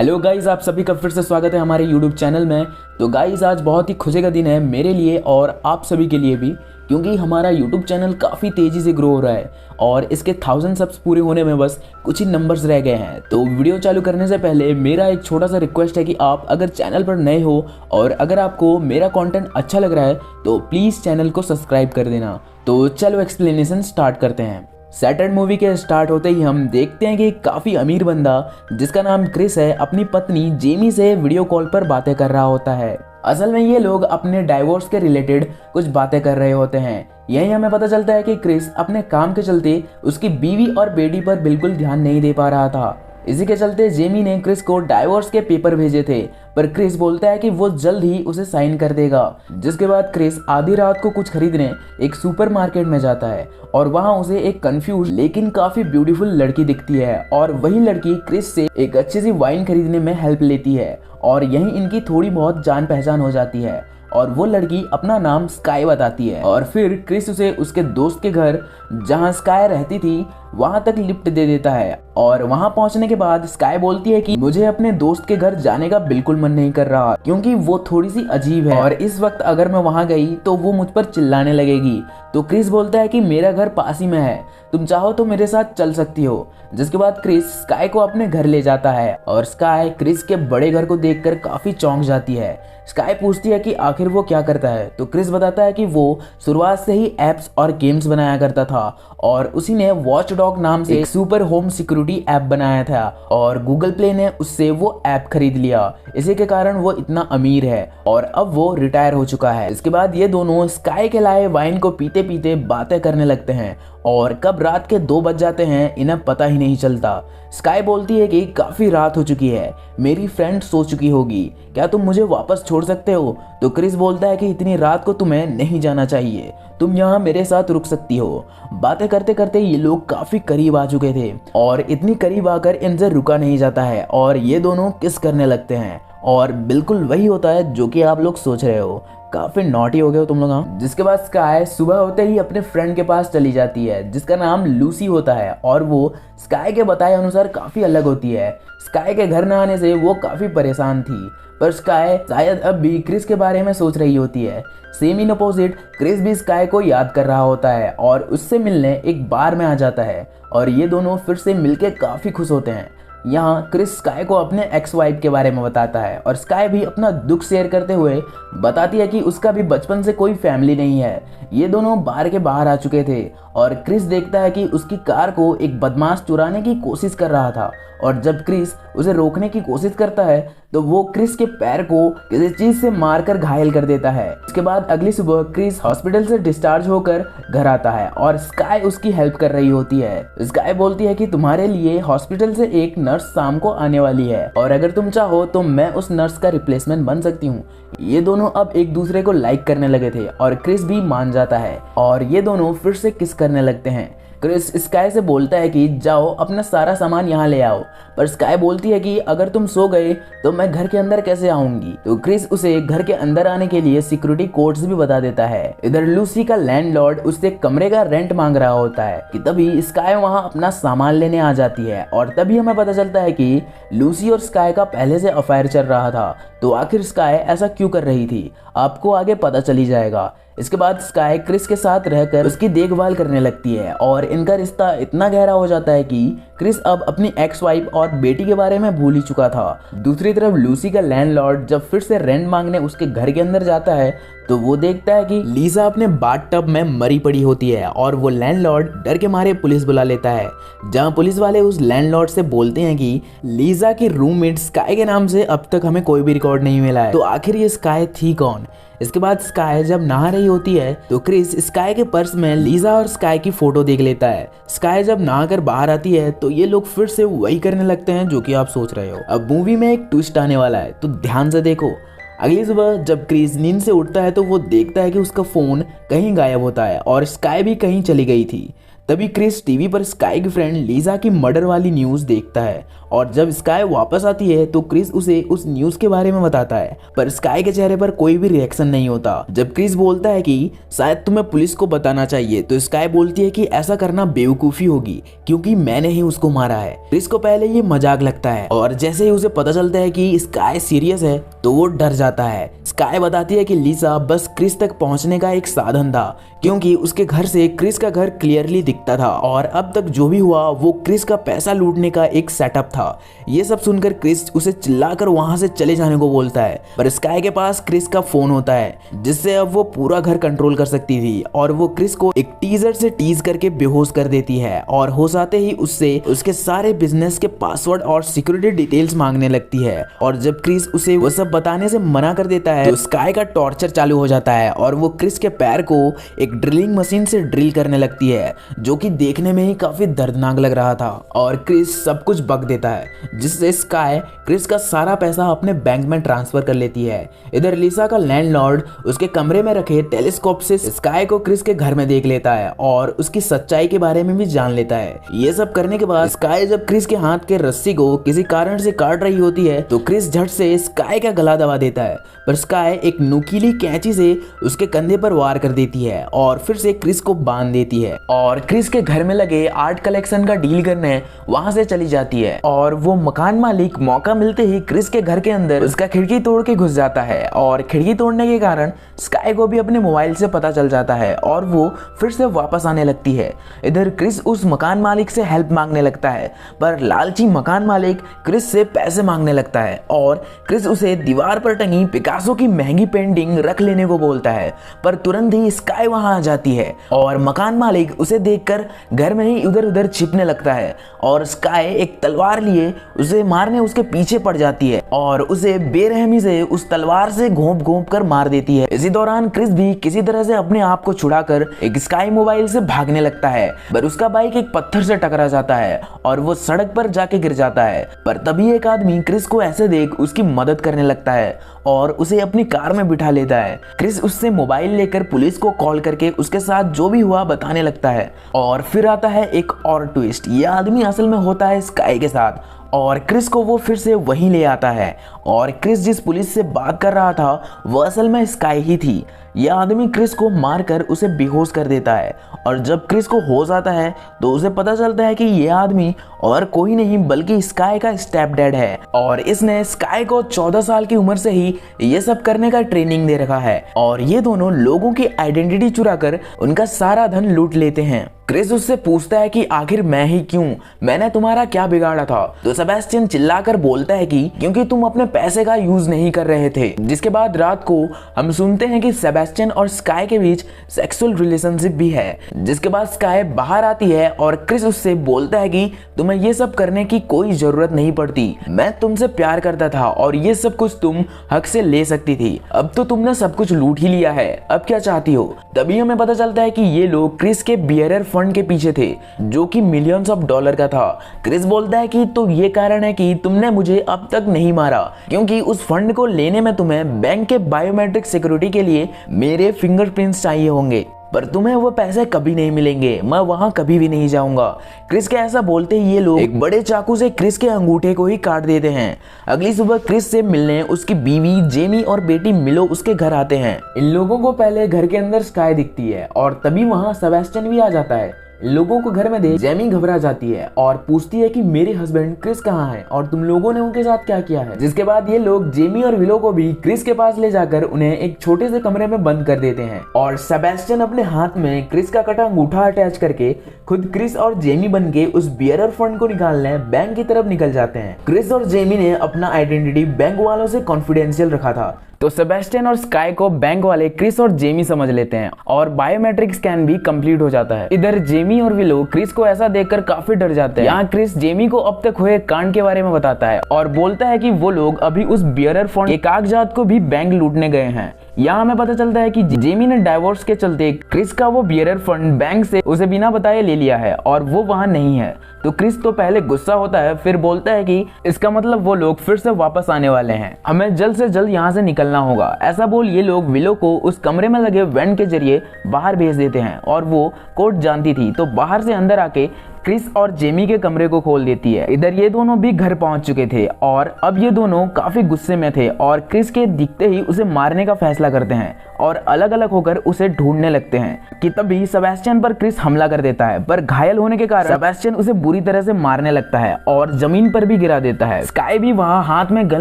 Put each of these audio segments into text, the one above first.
Hello guys, आप सभी का फिर से स्वागत है हमारे यूट्यूब चैनल में। तो गाइस, आज बहुत ही खुशी का दिन है मेरे लिए और आप सभी के लिए भी, क्योंकि हमारा यूट्यूब चैनल काफ़ी तेज़ी से ग्रो हो रहा है और इसके 1000 सब्स पूरे होने में बस कुछ ही नंबर्स रह गए हैं। तो वीडियो चालू करने से पहले मेरा एक छोटा सा रिक्वेस्ट है कि आप अगर चैनल पर नए हो और अगर आपको मेरा कंटेंट अच्छा लग रहा है तो प्लीज़ चैनल को सब्सक्राइब कर देना। तो चलो एक्सप्लेनेशन स्टार्ट करते हैं। सैटर्न मूवी के स्टार्ट होते ही हम देखते हैं कि काफ़ी अमीर बंदा जिसका नाम क्रिस है अपनी पत्नी जेमी से वीडियो कॉल पर बातें कर रहा होता है। असल में ये लोग अपने डाइवोर्स के रिलेटेड कुछ बातें कर रहे होते हैं। यही हमें पता चलता है कि क्रिस अपने काम के चलते उसकी बीवी और बेटी पर बिल्कुल ध्यान नहीं दे पा रहा था। इसी के चलते जेमी ने क्रिस को डाइवोर्स के पेपर भेजे थे, पर क्रिस बोलता है कि वो जल्द ही उसे साइन कर देगा। जिसके बाद क्रिस आधी रात को कुछ खरीदने एक सुपरमार्केट में जाता है और वहां उसे एक कंफ्यूज लेकिन काफी ब्यूटीफुल लड़की दिखती है और वही लड़की क्रिस से एक अच्छी सी वाइन खरीदने में हेल्प लेती है और यहीं इनकी थोड़ी बहुत जान पहचान हो जाती है और वो लड़की अपना नाम स्काई बताती है। और फिर क्रिस उसे उसके दोस्त के घर जहां स्काई रहती थी वहां तक लिफ्ट दे देता है और वहां पहुंचने के बाद स्काई बोलती है कि मुझे अपने दोस्त के घर जाने का बिल्कुल मन नहीं कर रहा क्योंकि वो थोड़ी सी अजीब है और इस वक्त अगर मैं वहां गई तो वो मुझ पर चिल्लाने लगेगी। तो क्रिस बोलता है कि मेरा घर पास ही में है, तुम चाहो तो मेरे साथ चल सकती हो। जिसके बाद क्रिस स्काई को अपने घर ले जाता है और स्काई क्रिस के बड़े घर को देखकर काफी चौंक जाती है। स्काई पूछती है कि आखिर वो क्या करता है, तो क्रिस बताता है कि वो शुरुआत से ही एप्स और गेम्स बनाया करता था और उसी ने वॉच डॉग नाम से एक सुपर होम सिक्योरिटी ऐप बनाया था और गूगल प्ले ने उससे वो ऐप खरीद लिया। इसी के कारण वो इतना अमीर है और अब वो रिटायर हो चुका है। इसके बाद ये दोनों स्काई के लाए वाइन को पीते पीते बातें करने लगते हैं और कब रात के 2 बज जाते हैं इन्हें पता ही नहीं चलता। स्काई बोलती है कि काफी रात हो चुकी है, मेरी फ्रेंड सो चुकी होगी, क्या तुम मुझे वापस छोड़ सकते हो? तो क्रिस बोलता है कि इतनी रात को तुम्हें नहीं जाना चाहिए, तुम यहाँ मेरे साथ रुक सकती हो। बातें करते करते ये लोग काफी करीब आ चुके थे और इतनी करीब आकर इनसे रुका नहीं जाता है और ये दोनों किस करने लगते हैं और बिल्कुल वही होता है जो कि आप लोग सोच रहे हो। काफी नॉटी हो गए हो तुम लोग। हाँ, जिसके बाद स्काई सुबह होते ही अपने फ्रेंड के पास चली जाती है जिसका नाम लूसी होता है और वो स्काई के बताए अनुसार काफी अलग होती है। स्काई के घर न आने से वो काफी परेशान थी, पर स्काई शायद अब भी क्रिस के बारे में सोच रही होती है। सेम इन अपोजिट क्रिस भी स्काई को याद कर रहा होता है और उससे मिलने एक बार में आ जाता है और ये दोनों फिर से मिलके काफी खुश होते हैं। यहाँ क्रिस स्काई को अपने एक्स वाइफ के बारे में बताता है और स्काई भी अपना दुख शेयर करते हुए बताती है कि उसका भी बचपन से कोई फैमिली नहीं है। ये दोनों बार के बाहर आ चुके थे और क्रिस देखता है कि उसकी कार को एक बदमाश चुराने की कोशिश कर रहा था और जब क्रिस उसे रोकने की कोशिश करता है तो वो क्रिस के पैर को किसी चीज से मारकर घायल कर देता है। इसके बाद अगली सुबह क्रिस हॉस्पिटल से डिस्चार्ज होकर घर आता है और स्काई उसकी हेल्प कर रही होती है। स्काई बोलती है कि तुम्हारे लिए हॉस्पिटल से एक नर्स शाम को आने वाली है और अगर तुम चाहो तो मैं उस नर्स का रिप्लेसमेंट बन सकती हूँ। ये दोनों अब एक दूसरे को लाइक करने लगे थे और क्रिस भी मान जाता है और ये दोनों फिर से किस करने लगते हैं। क्रिस स्काई से बोलता है कि जाओ अपना सारा सामान यहाँ ले आओ, पर स्काई बोलती है कि अगर तुम सो गए तो मैं घर के अंदर कैसे आऊंगी। तो क्रिस उसे घर के अंदर आने के लिए सिक्योरिटी कोड्स भी बता देता है। इधर लूसी का लैंडलॉर्ड उससे कमरे का रेंट मांग रहा होता है कि तभी स्काई वहाँ अपना सामान लेने आ जाती है और तभी हमें पता चलता है कि लूसी और स्काई का पहले से अफेयर चल रहा था। तो आखिर स्काई ऐसा क्यों कर रही थी आपको आगे पता चली जाएगा। इसके बाद स्काई क्रिस के साथ रहकर उसकी देखभाल करने लगती है और इनका रिश्ता इतना गहरा हो जाता है कि क्रिस अब अपनी एक्स वाइफ और बेटी के बारे में भूल ही चुका था। दूसरी तरफ लूसी का लैंडलॉर्ड जब फिर से रेंट मांगने उसके घर के अंदर जाता है तो वो देखता है कि लीजा अपने बाथटब में मरी पड़ी होती है और वो लैंडलॉर्ड डर के मारे पुलिस बुला लेता है, जहां पुलिस वाले उस लैंडलॉर्ड से बोलते हैं कि लीजा की रूममेट स्काई के नाम से अब तक हमें कोई भी रिकॉर्ड नहीं मिला है, तो आखिर ये स्काई थी कौन। इसके बाद स्काई जब नहा रही होती है तो क्रिस स्काई के पर्स में लीजा और स्काई की फोटो देख लेता है। स्काई जब नहाकर बाहर आती है तो ये लोग फिर से वही करने लगते हैं जो कि आप सोच रहे हो। अब मूवी में एक ट्विस्ट आने वाला है तो ध्यान से देखो। अगली सुबह जब क्रिस नींद से उठता है तो वो देखता है कि उसका फोन कहीं गायब होता है और स्काई भी कहीं चली गई थी। तभी क्रिस टीवी पर स्काई की फ्रेंड लीजा की मर्डर वाली न्यूज़ देखता है और जब स्काई वापस आती है तो क्रिस उसे उस न्यूज़ के बारे में बताता है, पर स्काई के चेहरे पर कोई भी रिएक्शन नहीं होता। जब क्रिस बोलता है कि शायद तुम्हें पुलिस को बताना चाहिए, तो स्काई बोलती है कि ऐसा करना बेवकूफ़ी होगी क्योंकि मैंने ही उसको मारा है। क्रिस को पहले ये मजाक लगता है और जैसे ही उसे पता चलता है कि स्काई सीरियस है तो वो डर जाता है। स्काई बताती है कि लीजा बस क्रिस तक पहुंचने का एक साधन था क्योंकि उसके घर से क्रिस का घर क्लियरली दिखता था और अब तक जो भी हुआ वो क्रिस का पैसा लूटने का एक सेटअप था। ये सब सुनकर क्रिस उसे चिल्लाकर वहां से चले जाने को बोलता है, पर स्काई के पास क्रिस का फोन होता है जिससे अब वो पूरा घर कंट्रोल कर सकती थी और वो क्रिस को एक टीजर से टीज करके बेहोश कर देती है और होश आते ही उससे उसके सारे बिजनेस के पासवर्ड और सिक्योरिटी डिटेल्स मांगने लगती है। और जब क्रिस उसे वो सब बताने से मना कर देता है तो स्काई का टॉर्चर चालू हो जाता है और वो क्रिस के पैर को एक ड्रिलिंग मशीन से ड्रिल करने लगती है जो कि देखने में ही काफी दर्दनाक लग रहा था और क्रिस सब कुछ बक देता है जिससे स्काई क्रिस का सारा पैसा अपने बैंक में ट्रांसफर कर लेती है। इधर लीसा का लैंडलॉर्ड उसके कमरे में रखे टेलीस्कोप से स्काई को क्रिस के घर में देख लेता है और उसकी सच्चाई के बारे में भी जान लेता है। ये सब करने के बाद स्काई जब क्रिस के हाथ के रस्सी को किसी कारण से काट रही होती है तो क्रिस झट से स्काई का गला दबा देता है, पर स्काई एक नुकीली कैंची से उसके कंधे पर वार कर देती है और फिर से क्रिस को बांध देती है और क्रिस के घर में लगे आर्ट कलेक्शन का डील करने वहां से चली जाती है। और वो मकान मालिक मौका मिलते ही क्रिस के घर के अंदर उसका खिड़की तोड़ के घुस जाता है और खिड़की तोड़ने के कारण स्काई को भी अपने मोबाइल से पता चल जाता है और वो फिर से वापस आने लगती है। इधर क्रिस उस मकान मालिक से हेल्प मांगने लगता है, पर लालची मकान मालिक क्रिस से पैसे मांगने लगता है और क्रिस उसे दीवार पर टंगी पिकासो की महंगी पेंटिंग रख लेने को बोलता है, पर तुरंत ही स्काई वहां आ जाती है और मकान मालिक उसे देखकर घर में ही इधर उधर छिपने लगता है और स्काई एक तलवार लिए उसे मारने उसके पीछे पड़ जाती है और उसे बेरहमी से उस तलवार से घोंप घोंप कर मार देती है। इसी दौरान क्रिस भी किसी तरह से अपने आप को छुड़ाकर एक स्काई मोबाइल से भागने लगता है, पर उसका बाइक एक पत्थर से टकरा जाता है और वो सड़क पर जाके गिर जाता है। पर तभी एक आदमी क्रिस को ऐसे देख उसकी मदद करने लगता है और उसे अपनी कार में बिठा लेता है। क्रिस उससे मोबाइल लेकर पुलिस को कॉल करके उसके साथ जो भी हुआ बताने लगता है और फिर आता है एक और ट्विस्ट। ये आदमी असल में होता है स्काई के साथ और क्रिस को वो फिर से वहीं ले आता है और क्रिस जिस पुलिस से बात कर रहा था वो असल में स्काई ही थी। यह आदमी क्रिस को मारकर उसे बेहोश कर देता है और जब क्रिस को होश आता है तो उसे पता चलता है कि यह आदमी और कोई नहीं बल्कि स्काई का स्टेप डैड है और इसने स्काई को 14 साल की उम्र से ही ये सब करने का ट्रेनिंग दे रखा है और ये दोनों लोगों की आइडेंटिटी चुराकर उनका सारा धन लूट लेते हैं। क्रिस उससे पूछता है कि आखिर मैं ही क्यों, मैंने तुम्हारा क्या बिगाड़ा था? तो सेबेस्टियन चिल्लाकर बोलता है कि क्योंकि तुम अपने पैसे का यूज नहीं कर रहे थे। जिसके बाद रात को हम सुनते हैं कि सेबेस्टियन और स्काई के बीच सेक्सुअल रिलेशनशिप भी है। जिसके बाद स्काई बाहर आती है और क्रिस उससे बोलता है कि तुम्हें ये सब करने की कोई जरूरत नहीं पड़ती, मैं तुमसे प्यार करता था और ये सब कुछ तुम हक से ले सकती थी, अब तो तुमने सब कुछ लूट ही लिया है, अब क्या चाहती हो? तभी हमें पता चलता है कि ये लोग क्रिस के बियरर फंड के पीछे थे जो कि मिलियंस ऑफ डॉलर का था। क्रिस बोलता है कि तो ये कारण है कि तुमने मुझे अब तक नहीं मारा क्योंकि उस फंड को लेने में तुम्हें बैंक के बायोमेट्रिक सिक्योरिटी के लिए मेरे फिंगरप्रिंट्स चाहिए होंगे, पर तुम्हें वो पैसे कभी नहीं मिलेंगे, मैं वहां कभी भी नहीं जाऊंगा। क्रिस के ऐसा बोलते ही ये लोग एक बड़े चाकू से क्रिस के अंगूठे को ही काट देते हैं। अगली सुबह क्रिस से मिलने उसकी बीवी जेमी और बेटी मिलो उसके घर आते हैं। इन लोगों को पहले घर के अंदर स्काई दिखती है और तभी वहां सेबेस्टियन भी आ जाता है। लोगों को घर में देख जेमी घबरा जाती है और पूछती है कि मेरे हस्बैंड क्रिस कहाँ है और तुम लोगों ने उनके साथ क्या किया है। जिसके बाद ये लोग जेमी और विलो को भी क्रिस के पास ले जाकर उन्हें एक छोटे से कमरे में बंद कर देते हैं और सेबेस्टियन अपने हाथ में क्रिस का कटा अंगूठा अटैच करके खुद क्रिस और जेमी बन के उस बियरर फंड को निकालने बैंक की तरफ निकल जाते हैं। क्रिस और जेमी ने अपना आइडेंटिटी बैंक वालों से कॉन्फिडेंशियल रखा था तो सेबेस्टियन और स्काई को बैंक वाले क्रिस और जेमी समझ लेते हैं और बायोमेट्रिक स्कैन भी कंप्लीट हो जाता है। इधर जेमी और विलो क्रिस को ऐसा देखकर काफी डर जाते हैं। यहाँ क्रिस जेमी को अब तक हुए कांड के बारे में बताता है और बोलता है कि वो लोग अभी उस बियरर फंड के कागजात को भी बैंक लूटने गए हैं। यहाँ हमें पता चलता है कि जेमी ने डाइवोर्स के चलते क्रिस का वो बियरर फंड बैंक से उसे बिना बताए ले लिया है और वो वहाँ नहीं है। तो क्रिस तो पहले गुस्सा होता है, फिर बोलता है कि इसका मतलब वो लोग फिर से वापस आने वाले हैं, हमें जल्द से जल्द यहाँ से निकलना होगा। ऐसा बोल ये लोग विलो को उस कमरे में लगे वेंट के जरिए बाहर भेज देते हैं और वो कोर्ट जानती थी तो बाहर से अंदर आके क्रिस और जेमी के कमरे को खोल देती है। इधर ये दोनों भी घर पहुंच चुके थे और अब ये दोनों काफी गुस्से में थे और क्रिस के दिखते ही उसे मारने का फैसला करते हैं और अलग अलग होकर उसे ढूंढने लगते हैं कि तभी सेबेस्टियन पर क्रिस हमला कर देता है, पर घायल होने के कारण सेबेस्टियन उसे बुरी तरह से मारने लगता है और जमीन पर भी गिरा देता है। स्काई भी वहां हाथ में गन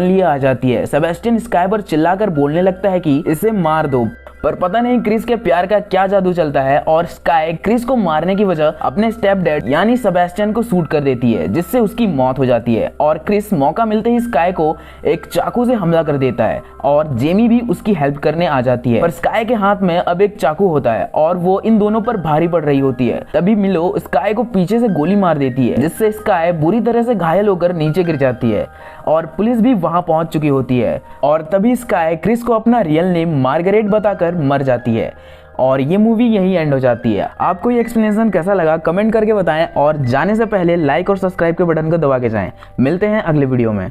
लिए आ जाती है। सेबेस्टियन स्काई पर चिल्लाकर बोलने लगता है कि इसे मार दो, पर पता नहीं क्रिस के प्यार का क्या जादू चलता है और स्काई क्रिस को मारने की वजह अपने स्टेप डैड यानी सेबेस्टियन को शूट कर देती है, जिससे उसकी मौत हो जाती है और क्रिस मौका मिलते ही स्काई को एक चाकू से हमला कर देता है और जेमी भी उसकी हेल्प करने आ जाती है। पर स्काई के हाथ में अब एक चाकू होता है और वो इन दोनों पर भारी पड़ रही होती है। तभी मिलो स्काई को पीछे से गोली मार देती है, जिससे स्काई बुरी तरह से घायल होकर नीचे गिर जाती है और पुलिस भी वहां पहुंच चुकी होती है। और तभी स्काई क्रिस को अपना रियल नेम मार्गरेट बताकर मर जाती है और ये मूवी यही एंड हो जाती है। आपको ये एक्सप्लेनेशन कैसा लगा कमेंट करके बताएं और जाने से पहले लाइक और सब्सक्राइब के बटन को दबा के जाएं। मिलते हैं अगले वीडियो में।